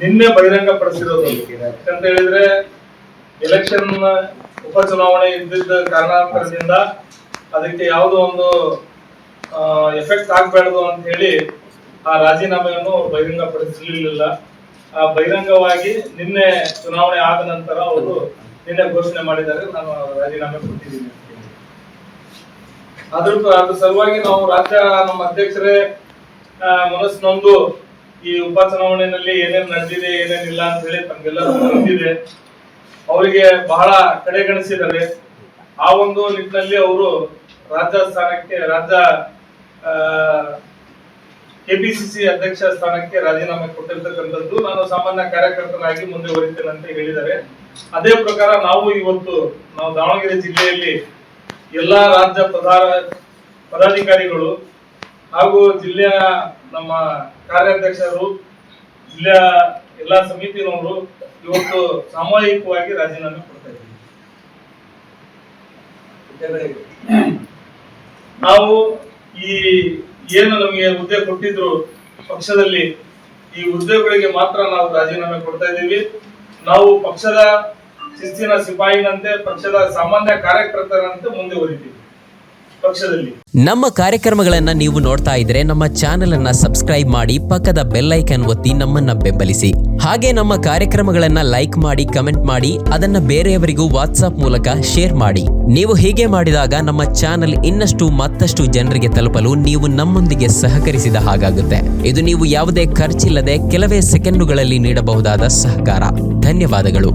ನಿನ್ನೆ ಬಹಿರಂಗಪಡಿಸಿರೋದು. ಯಾಕಂತ ಹೇಳಿದ್ರೆ ಎಲೆಕ್ಷನ್ ಉಪಚುನಾವಣೆ ಇದ್ದಿದ್ದ ಕಾರಣದಿಂದ ಅದಕ್ಕೆ ಯಾವುದೋ ಒಂದು ಎಫೆಕ್ಟ್ ಆಗ್ಬಾರ್ದು ಅಂತ ಹೇಳಿ ಆ ರಾಜೀನಾಮೆಯನ್ನು ಬಹಿರಂಗಪಡಿಸಲಿಲ್ಲ. ಆ ಬಹಿರಂಗವಾಗಿ ನಿನ್ನೆ ಚುನಾವಣೆ ಆದ ನಂತರ ಅವರು ನಿನ್ನೆ ಘೋಷಣೆ ಮಾಡಿದ್ದಾರೆ, ನಾನು ರಾಜೀನಾಮೆ ಕೊಟ್ಟಿದ್ದೀನಿ. ಅದ್ರ ಸಲುವಾಗಿ ನಾವು ರಾಜ್ಯ ನಮ್ಮ ಅಧ್ಯಕ್ಷರೇ ಮನಸ್ಸಿನೊಂದು ಈ ಉಪಚುನಾವಣೆಯಲ್ಲಿ ಏನೇನ್ ನಡೆದಿದೆ ಏನೇನಿಲ್ಲ ಅಂತ ಹೇಳಿ ತಮ್ಗೆಲ್ಲರೂ ಗೊತ್ತಿದೆ. ಅವರಿಗೆ ಬಹಳ ಕಡೆಗಣಿಸಿದ್ದಾರೆ. ಆ ಒಂದು ನಿಟ್ಟಿನಲ್ಲಿ ಅವರು ರಾಜ್ಯ ಕೆಪಿಸಿಸಿ ಅಧ್ಯಕ್ಷ ಸ್ಥಾನಕ್ಕೆ ರಾಜೀನಾಮೆ ಕೊಟ್ಟಿರ್ತಕ್ಕಂಥದ್ದು. ನಾನು ಸಾಮಾನ್ಯ ಕಾರ್ಯಕರ್ತನಾಗಿ ಮುಂದುವರಿತೇನೆ ಅಂತ ಹೇಳಿದ್ದಾರೆ. ಅದೇ ಪ್ರಕಾರ ನಾವು ದಾವಣಗೆರೆ ಜಿಲ್ಲೆಯಲ್ಲಿ ಎಲ್ಲಾ ರಾಜ್ಯ ಪದಾಧಿಕಾರಿಗಳು ಹಾಗೂ ಜಿಲ್ಲೆಯ ನಮ್ಮ ಕಾರ್ಯಾಧ್ಯಕ್ಷರು, ಜಿಲ್ಲೆಯ ಎಲ್ಲಾ ಸಮಿತಿನವರು ಇವತ್ತು ಸಾಮೂಹಿಕವಾಗಿ ರಾಜೀನಾಮೆ ಕೊಡ್ತಾ ಇದ್ದೀವಿ. ನಾವು ಏನು ನಮಗೆ ಹುದ್ದೆ ಕೊಟ್ಟಿದ್ರು ಪಕ್ಷದಲ್ಲಿ, ಈ ಹುದ್ದೆಗಳಿಗೆ ಮಾತ್ರ ನಾವು ರಾಜೀನಾಮೆ ಕೊಡ್ತಾ ಇದ್ದೀವಿ. ನಾವು ಪಕ್ಷದ ಶಿಸ್ತಿನ ಸಿಪಾಯಿನಂತೆ, ಪಕ್ಷದ ಸಾಮಾನ್ಯ ಕಾರ್ಯಕರ್ತರಂತೆ ಮುಂದುವರಿತೀವಿ ಪಕ್ಷದಲ್ಲಿ. ನಮ್ಮ ಕಾರ್ಯಕ್ರಮಗಳನ್ನ ನೀವು ನೋಡ್ತಾ ಇದ್ರೆ ನಮ್ಮ ಚಾನೆಲ್ ಅನ್ನ ಸಬ್ಸ್ಕ್ರೈಬ್ ಮಾಡಿ, ಪಕ್ಕದ ಬೆಲ್ ಐಕನ್ ಒತ್ತಿ ನಮ್ಮನ್ನ ಬೆಂಬಲಿಸಿ. ಹಾಗೆ ನಮ್ಮ ಕಾರ್ಯಕ್ರಮಗಳನ್ನ ಲೈಕ್ ಮಾಡಿ, ಕಮೆಂಟ್ ಮಾಡಿ, ಅದನ್ನ ಬೇರೆಯವರಿಗೂ ವಾಟ್ಸ್ಆಪ್ ಮೂಲಕ ಶೇರ್ ಮಾಡಿ. ನೀವು ಹೀಗೆ ಮಾಡಿದಾಗ ನಮ್ಮ ಚಾನೆಲ್ ಮತ್ತಷ್ಟು ಜನರಿಗೆ ತಲುಪಲು ನೀವು ನಮ್ಮೊಂದಿಗೆ ಸಹಕರಿಸಿದ ಹಾಗಾಗುತ್ತೆ. ಇದು ನೀವು ಯಾವುದೇ ಖರ್ಚಿಲ್ಲದೆ ಕೆಲವೇ ಸೆಕೆಂಡುಗಳಲ್ಲಿ ನೀಡಬಹುದಾದ ಸಹಕಾರ. ಧನ್ಯವಾದಗಳು.